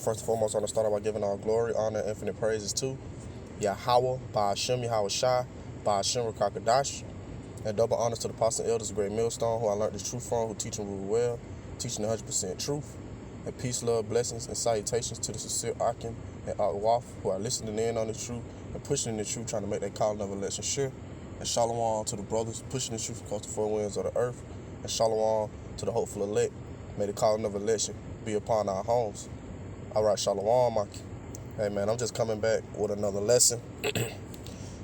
First and foremost, I want to start out by giving all glory, honor, and infinite praises to Yahweh, Ba'ashem, Yahweh Shai, Ba'ashem, Rakakadash, and double honors to the apostles and elders of Great Millstone, who I learned the truth from, who teach and rule well, teaching 100% truth, and peace, love, blessings, and salutations to the sincere Akim and Akwaf, who are listening in on the truth and pushing in the truth, trying to make that calling of election sure. And shalom to the brothers pushing the truth across the four winds of the earth, and shalom to the hopeful elect. May the calling of election be upon our homes. All right, shalom, Maki. Hey, man, I'm just coming back with another lesson.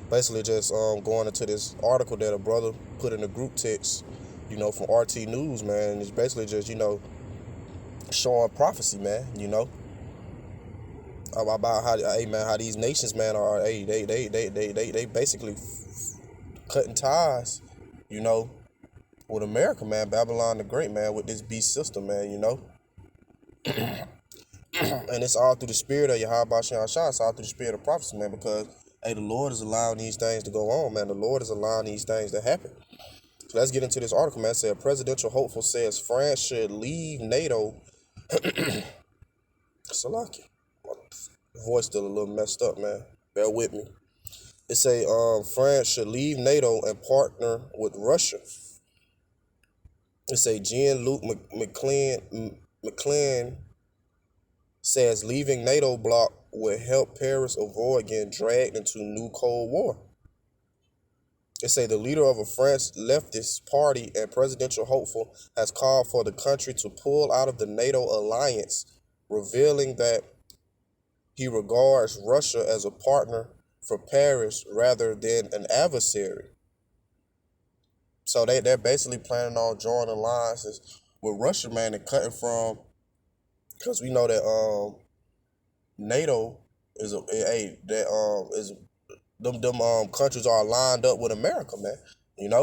Basically just going into this article that a brother put in the group text, from RT News, man. And it's basically just, showing prophecy, man, about how these nations, man, are, they basically cutting ties, with America, man, Babylon the Great, man, with this beast system, man, and it's all through the spirit of Yahweh Shai. It's all through the spirit of prophecy, man, because, the Lord is allowing these things to go on, man. The Lord is allowing these things to happen. So let's get into this article, man. It said, presidential hopeful says France should leave NATO. Salaki. My voice still a little messed up, man. Bear with me. It say, France should leave NATO and partner with Russia. It say, Jean-Luc McClellan says leaving NATO bloc will help Paris avoid getting dragged into new Cold War. It say the leader of a French leftist party and presidential hopeful has called for the country to pull out of the NATO alliance, revealing that he regards Russia as a partner for Paris rather than an adversary. So they're basically planning on drawing alliances with Russia, man, and cutting from, because we know that NATO is them countries are lined up with America, man. And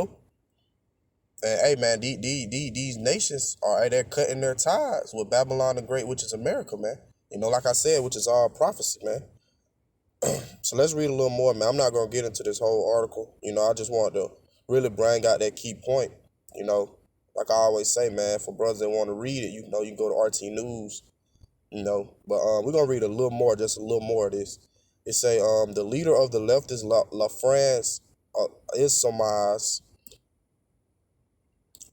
hey, man, these nations they're cutting their ties with Babylon the Great, which is America, man. Like I said, which is all prophecy, man. So let's read a little more, man. I'm not gonna get into this whole article. I just want to really bring out that key point. Like I always say, man, for brothers that want to read it, you can go to RT News. But we're gonna read a little more, just a little more of this. It say the leader of the leftist La France Insoumise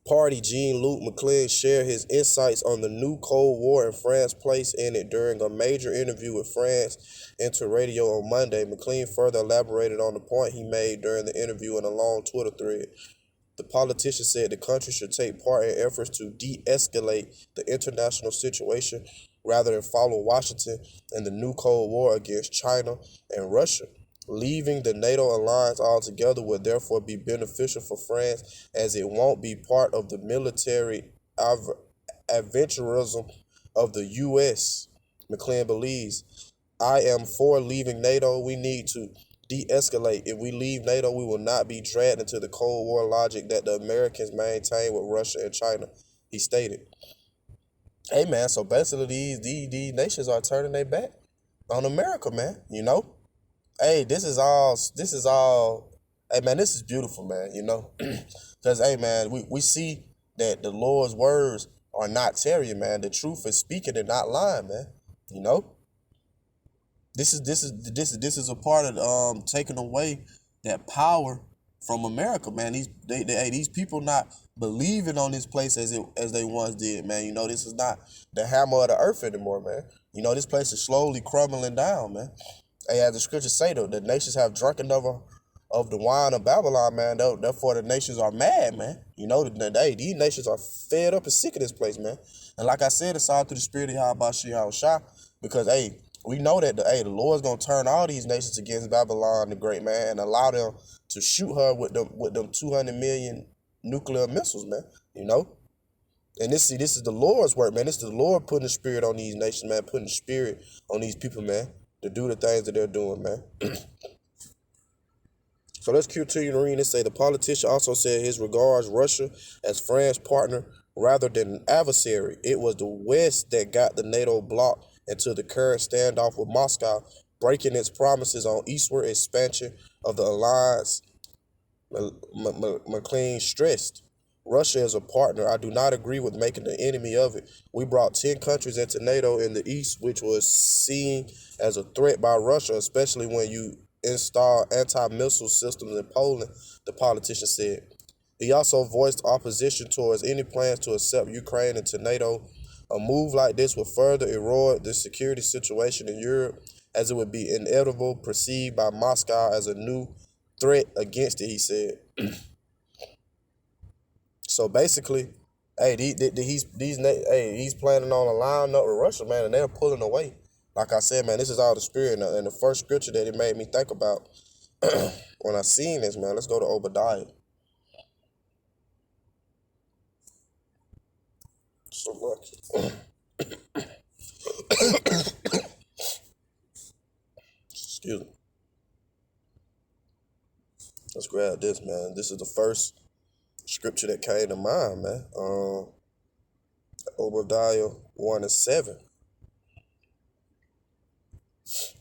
party, Jean-Luc McClellan, shared his insights on the new Cold War and France place in it during a major interview with France Inter Radio on Monday. McClellan further elaborated on the point he made during the interview in a long Twitter thread. The politician said the country should take part in efforts to de-escalate the international situation rather than follow Washington in the new Cold War against China and Russia. Leaving the NATO alliance altogether would therefore be beneficial for France, as it won't be part of the military aventurism of the U.S., McClellan believes. I am for leaving NATO. We need to de-escalate. If we leave NATO, we will not be dragged into the Cold War logic that the Americans maintain with Russia and China, he stated. Hey, man, so basically these nations are turning their back on America, man, Hey, this is all, hey, man, this is beautiful, man, Because, hey, man, we see that the Lord's words are not tarrying, man. The truth is speaking and not lying, man, This is a part of taking away that power from America, man. These people not believing on this place as they once did, man. This is not the hammer of the earth anymore, man. This place is slowly crumbling down, man. Hey, as the scriptures say, though, the nations have drunken of the wine of Babylon, man. Therefore, the nations are mad, man. These nations are fed up and sick of this place, man. And like I said, it's all through the spirit of Yahweh Shai, because, hey, we know that the Lord's gonna turn all these nations against Babylon the Great, man, and allow them to shoot her with them 200 million nuclear missiles, man. And this is the Lord's work, man. This is the Lord putting the spirit on these nations, man, putting the spirit on these people, man, to do the things that they're doing, man. So let's continue to read. It say the politician also said his regards Russia as France's partner rather than an adversary. It was the West that got the NATO bloc into the current standoff with Moscow, breaking its promises on eastward expansion of the alliance, McLean stressed. Russia is a partner. I do not agree with making an enemy of it. We brought 10 countries into NATO in the East, which was seen as a threat by Russia, especially when you install anti-missile systems in Poland, the politician said. He also voiced opposition towards any plans to accept Ukraine into NATO. A move like this would further erode the security situation in Europe, as it would be inevitable, perceived by Moscow as a new threat against it, he said. So basically, hey, he's planning on allowing up with Russia, man, and they're pulling away. Like I said, man, this is all the spirit. And the first scripture that it made me think about when I seen this, man, let's go to Obadiah. So lucky. Excuse me. Let's grab this, man. This is the first scripture that came to mind, man. Obadiah 1:7.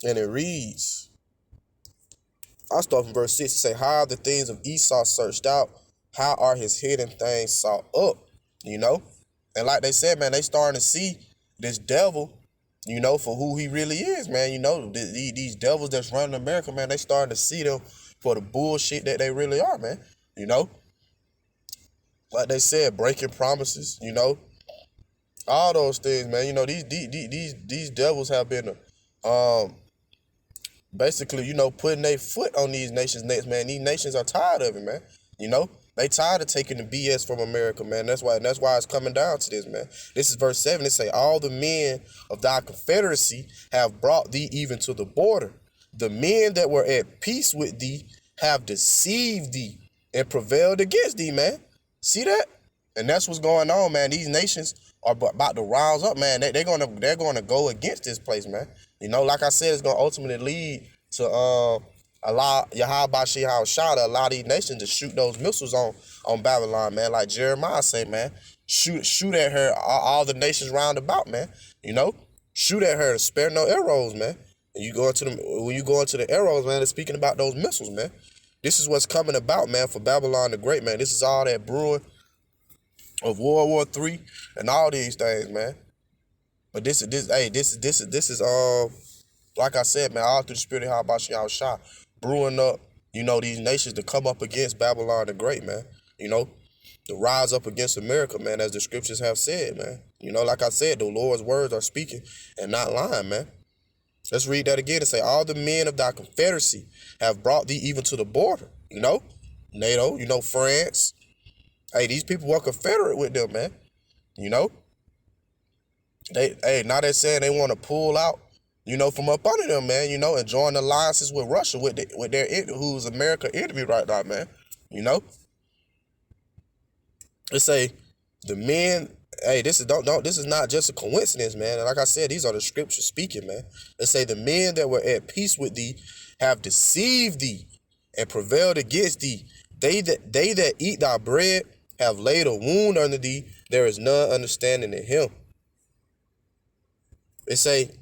And it reads, I start from verse 6 to say, how are the things of Esau searched out? How are his hidden things sought up? You know? And like they said, man, they starting to see this devil, you know, for who he really is, man. You know, these devils that's running America, man, they starting to see them for the bullshit that they really are, man. You know? Like they said, breaking promises, you know? All those things, man. You know, these devils have been basically, you know, putting their foot on these nations' necks, man. These nations are tired of it, man. You know, they tired of taking the BS from America, man. That's why it's coming down to this, man. This is verse 7. It say, all the men of thy confederacy have brought thee even to the border. The men that were at peace with thee have deceived thee and prevailed against thee, man. See that? And that's what's going on, man. These nations are about to rouse up, man. They're gonna go against this place, man. You know, like I said, it's gonna ultimately lead to allow Yahweh to allow these nations to shoot those missiles on Babylon, man. Like Jeremiah say, man, shoot at her, all the nations round about, man. You know, shoot at her, spare no arrows, man. And when you go into the arrows, man, it's speaking about those missiles, man. This is what's coming about, man, for Babylon the Great, man. This is all that brewing of World War III and all these things, man. But this is like I said, man, all through the spirit of Habashim Shah, brewing up, you know, these nations to come up against Babylon the Great, man. You know, to rise up against America, man, as the scriptures have said, man. You know, like I said, the Lord's words are speaking and not lying, man. Let's read that again and say, all the men of thy confederacy have brought thee even to the border, you know, NATO, you know, France. Hey, these people were confederate with them, man. You know, now they're saying they want to pull out, you know, from up under them, man, you know, and join alliances with Russia, with their who's America enemy right now, man. You know, they say the men. Hey, this is not just a coincidence, man. And like I said, these are the scriptures speaking, man. They say the men that were at peace with thee have deceived thee and prevailed against thee. They that eat thy bread have laid a wound under thee. There is none understanding in him. They say,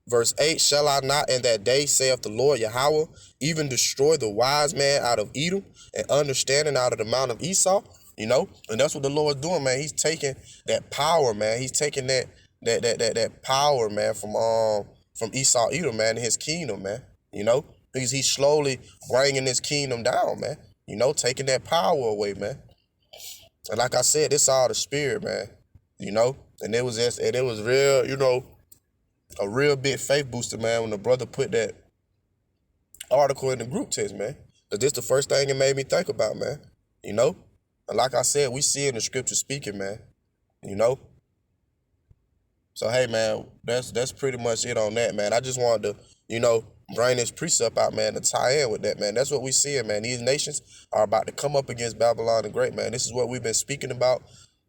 verse 8, shall I not in that day, saith the Lord Yahweh, even destroy the wise man out of Edom and understanding out of the mount of Esau? You know, and that's what the Lord's doing, man. He's taking that power, man. He's taking that power, man, from Esau Edom, man, in his kingdom, man. You know, because he's slowly bringing his kingdom down, man. You know, taking that power away, man. And like I said, it's all the spirit, man. You know, and it was real, you know, a real big faith booster, man, when the brother put that article in the group text, man. Because this the first thing it made me think about, man. You know? And like I said, we see in the scripture speaking, man. You know? So, hey, man, that's pretty much it on that, man. I just wanted to, you know, bring this precept out, man, to tie in with that, man. That's what we seeing, man. These nations are about to come up against Babylon the Great, man. This is what we've been speaking about.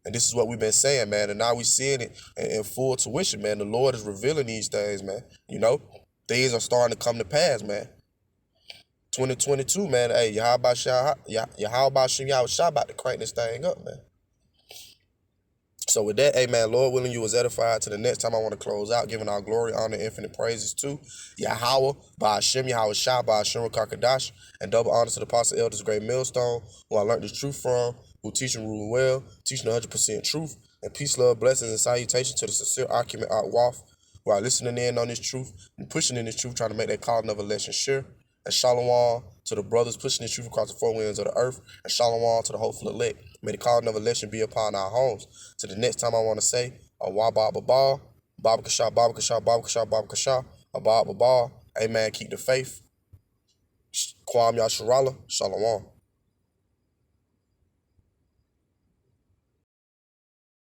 And this is what we've been saying, man. And now we seeing it in full tuition, man. The Lord is revealing these things, man. You know, things are starting to come to pass, man. 2022, man. Hey, Yahweh Shem Yahweh Shah about to crank this thing up, man. So with that, amen, Lord willing, you was edified. To the next time I want to close out, giving our glory, honor, infinite praises to Yahweh, by Hashem, Yahweh Shah, by Hashem, Kakadash, and double honor to the apostle elders, great millstone, who I learned this truth from, who teach and rule well, teaching 100% truth, and peace, love, blessings, and salutations to the sincere argument Art Waf, who are listening in on this truth and pushing in this truth, trying to make that calling of election sure. And shalom to the brothers pushing this truth across the four winds of the earth. And shalom to the hopeful elect. May the calling of election be upon our homes. To the next time I want to say, Awabah Babal, Baba Kasha, Baba Kasha, Baba Kasha, Baba Kasha, Abba Babal. Amen. Keep the faith. Kwam Yasharala. Shalom.